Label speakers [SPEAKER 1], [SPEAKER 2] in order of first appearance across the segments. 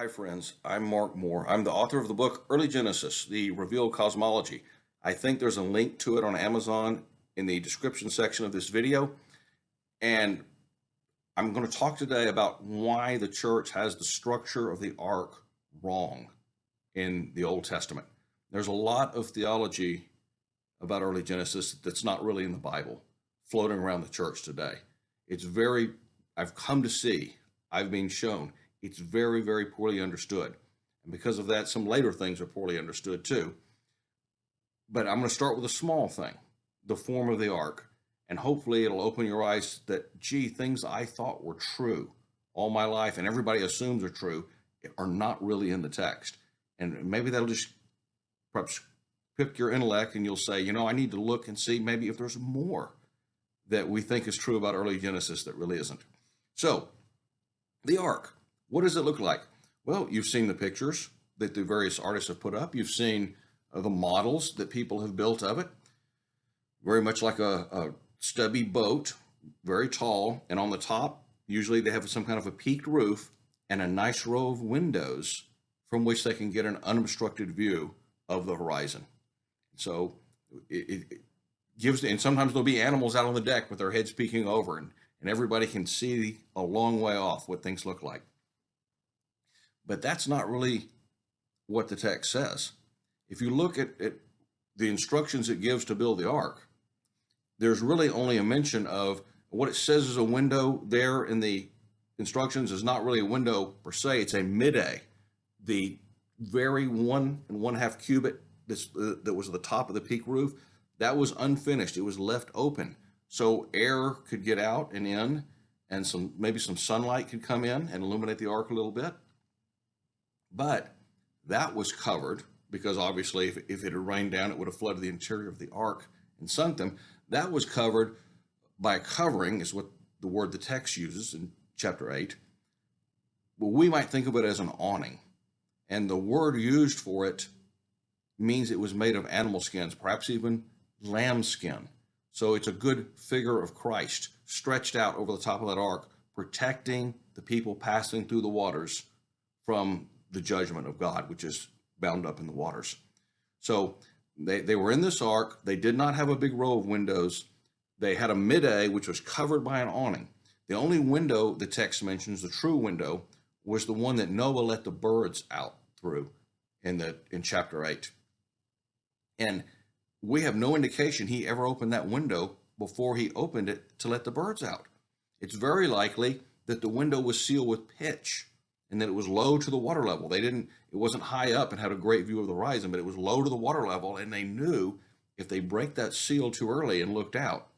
[SPEAKER 1] Hi, friends. I'm Mark Moore. I'm the author of the book Early Genesis, the revealed cosmology. I think there's a link to it on Amazon in the description section of this video. And I'm going to talk today about why the church has the structure of the ark wrong in the Old Testament. There's a lot of theology about early Genesis that's not really in the Bible floating around the church today. I've come to see, I've been shown, it's very, very poorly understood. And because of that, some later things are poorly understood too. But I'm going to start with a small thing, the form of the ark. And hopefully it'll open your eyes that, gee, things I thought were true all my life and everybody assumes are true are not really in the text. And maybe that'll just perhaps pick your intellect and you'll say, I need to look and see maybe if there's more that we think is true about early Genesis that really isn't. So, the ark, what does it look like? Well, you've seen the pictures that the various artists have put up. You've seen the models that people have built of it. Very much like a stubby boat, very tall, and on the top, usually they have some kind of a peaked roof and a nice row of windows from which they can get an unobstructed view of the horizon. So it gives, and sometimes there'll be animals out on the deck with their heads peeking over, and everybody can see a long way off what things look like. But that's not really what the text says. If you look at the instructions it gives to build the ark, there's really only a mention of what it says is a window there in the instructions is not really a window per se, it's a midday. The very 1.5 cubit that was at the top of the peak roof, that was unfinished. It was left open. So air could get out and in, and maybe some sunlight could come in and illuminate the ark a little bit. But that was covered because obviously if it had rained down, it would have flooded the interior of the ark and sunk them. That was covered by a covering, is what the word the text uses in chapter 8. Well, we might think of it as an awning. And the word used for it means it was made of animal skins, perhaps even lamb skin. So it's a good figure of Christ stretched out over the top of that ark, protecting the people passing through the waters from the judgment of God, which is bound up in the waters. So they were in this ark. They did not have a big row of windows. They had a midday, which was covered by an awning. The only window the text mentions, the true window, was the one that Noah let the birds out through in chapter 8. And we have no indication he ever opened that window before he opened it to let the birds out. It's very likely that the window was sealed with pitch and that it was low to the water level. It wasn't high up and had a great view of the horizon, but it was low to the water level, and they knew if they break that seal too early and looked out,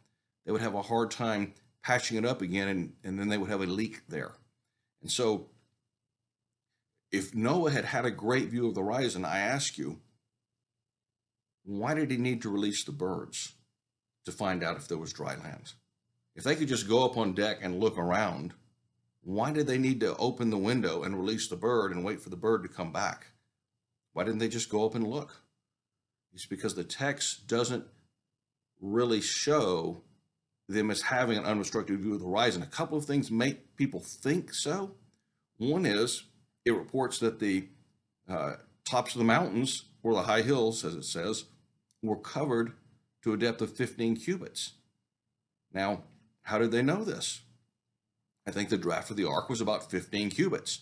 [SPEAKER 1] they would have a hard time patching it up again, and then they would have a leak there. And so if Noah had a great view of the horizon, I ask you, why did he need to release the birds to find out if there was dry land? If they could just go up on deck and look around, why did they need to open the window and release the bird and wait for the bird to come back? Why didn't they just go up and look? It's because the text doesn't really show them as having an unobstructed view of the horizon. A couple of things make people think so. One is it reports that the tops of the mountains, or the high hills, as it says, were covered to a depth of 15 cubits. Now, how did they know this? I think the draft of the ark was about 15 cubits.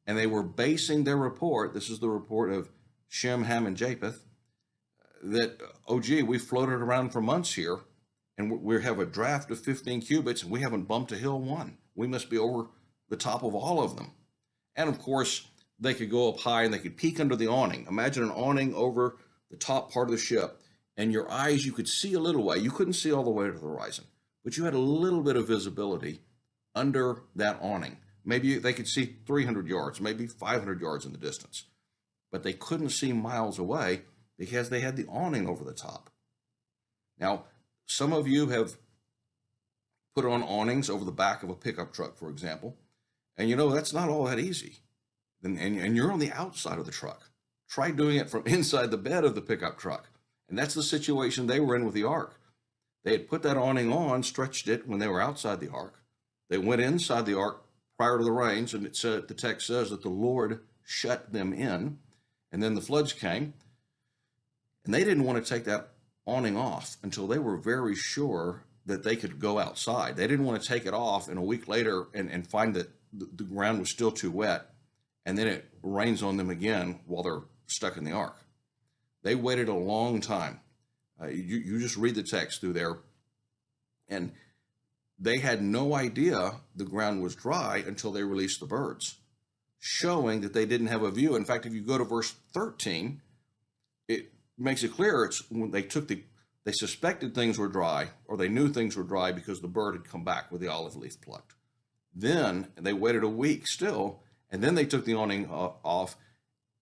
[SPEAKER 1] And they were basing their report, this is the report of Shem, Ham, and Japheth, that, we floated around for months here, and we have a draft of 15 cubits, and we haven't bumped a hill one. We must be over the top of all of them. And of course, they could go up high and they could peek under the awning. Imagine an awning over the top part of the ship, and your eyes, you could see a little way. You couldn't see all the way to the horizon, but you had a little bit of visibility under that awning. Maybe they could see 300 yards, maybe 500 yards in the distance, but they couldn't see miles away because they had the awning over the top. Now, some of you have put on awnings over the back of a pickup truck, for example, and that's not all that easy. And you're on the outside of the truck. Try doing it from inside the bed of the pickup truck. And that's the situation they were in with the ark. They had put that awning on, stretched it when they were outside the ark. They went inside the ark prior to the rains, and the text says that the Lord shut them in. And then the floods came, and they didn't want to take that awning off until they were very sure that they could go outside. They didn't want to take it off and a week later and find that the ground was still too wet, and then it rains on them again while they're stuck in the ark. They waited a long time. You just read the text through there, and they had no idea the ground was dry until they released the birds, showing that they didn't have a view. In fact, if you go to verse 13, it makes it clear it's when they suspected things were dry, or they knew things were dry because the bird had come back with the olive leaf plucked. Then they waited a week still, and then they took the awning off,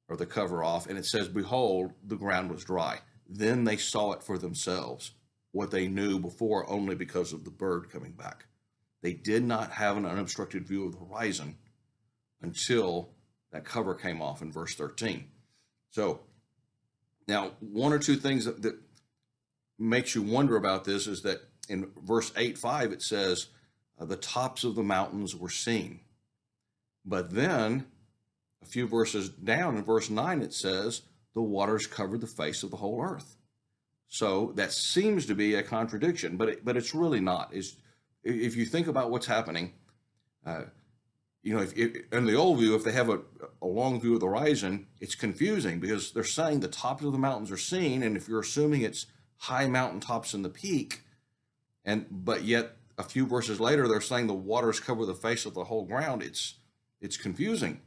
[SPEAKER 1] or the cover off, and it says, behold, the ground was dry. Then they saw it for themselves, what they knew before only because of the bird coming back. They did not have an unobstructed view of the horizon until that cover came off in verse 13. So now, one or two things that makes you wonder about this is that in verse 8:5 it says, the tops of the mountains were seen. But then a few verses down in verse 9 it says, the waters covered the face of the whole earth. So that seems to be a contradiction, but it's really not. If you think about what's happening, if in the old view, if they have a long view of the horizon, it's confusing because they're saying the tops of the mountains are seen, and if you're assuming it's high mountaintops in the peak, but yet a few verses later they're saying the waters cover the face of the whole ground, it's confusing.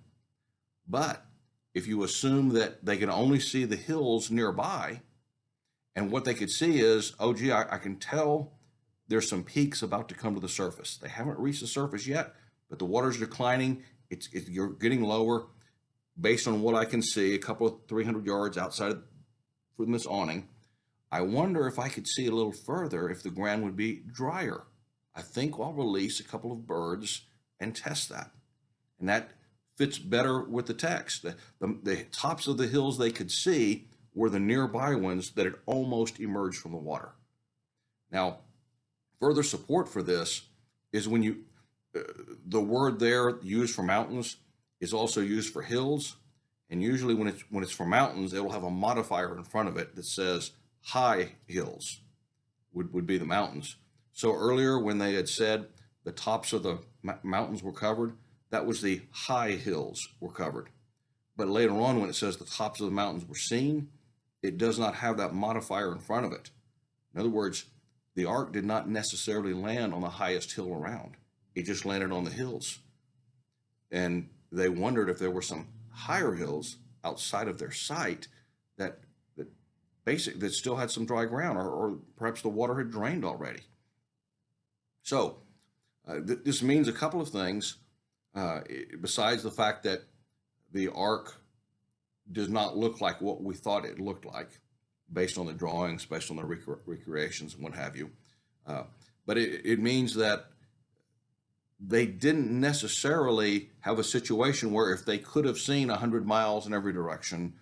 [SPEAKER 1] But if you assume that they can only see the hills nearby, and what they could see is, oh gee, I can tell there's some peaks about to come to the surface. They haven't reached the surface yet, but the water's declining. You're getting lower. Based on what I can see, a couple of 300 yards outside from this awning, I wonder if I could see a little further if the ground would be drier. I think I'll release a couple of birds and test that. And that fits better with the text. The tops of the hills they could see were the nearby ones that had almost emerged from the water. Now, further support for this is when the word there used for mountains is also used for hills, and usually when it's for mountains, it'll have a modifier in front of it that says high hills would be the mountains. So earlier when they had said the tops of the mountains were covered, that was the high hills were covered. But later on when it says the tops of the mountains were seen, it does not have that modifier in front of it. In other words, the ark did not necessarily land on the highest hill around. It just landed on the hills. And they wondered if there were some higher hills outside of their sight that still had some dry ground, or perhaps the water had drained already. So this means a couple of things, besides the fact that the ark does not look like what we thought it looked like based on the drawings, based on the recreations and what have you. But it means that they didn't necessarily have a situation where if they could have seen 100 miles in every direction,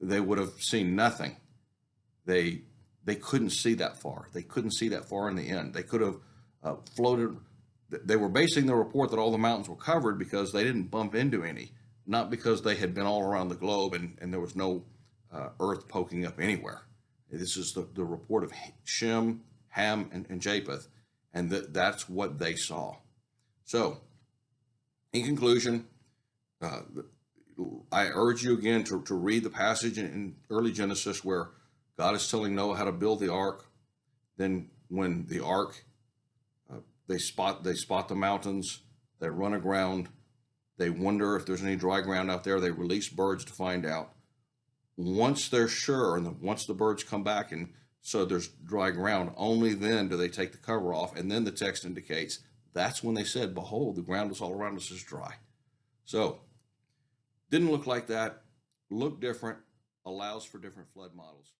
[SPEAKER 1] they would have seen nothing. They couldn't see that far. They couldn't see that far in the end. They could have floated. They were basing the report that all the mountains were covered because they didn't bump into any, not because they had been all around the globe and there was no earth poking up anywhere. This is the report of Shem, Ham, and Japheth, and that's what they saw. So, in conclusion, I urge you again to read the passage in early Genesis where God is telling Noah how to build the ark. Then when the ark, they spot the mountains, they run aground, they wonder if there's any dry ground out there, they release birds to find out. Once they're sure, and once the birds come back and so there's dry ground, only then do they take the cover off, and then the text indicates that's when they said, behold, the ground was all around us is dry. So, didn't look like that, looked different, allows for different flood models.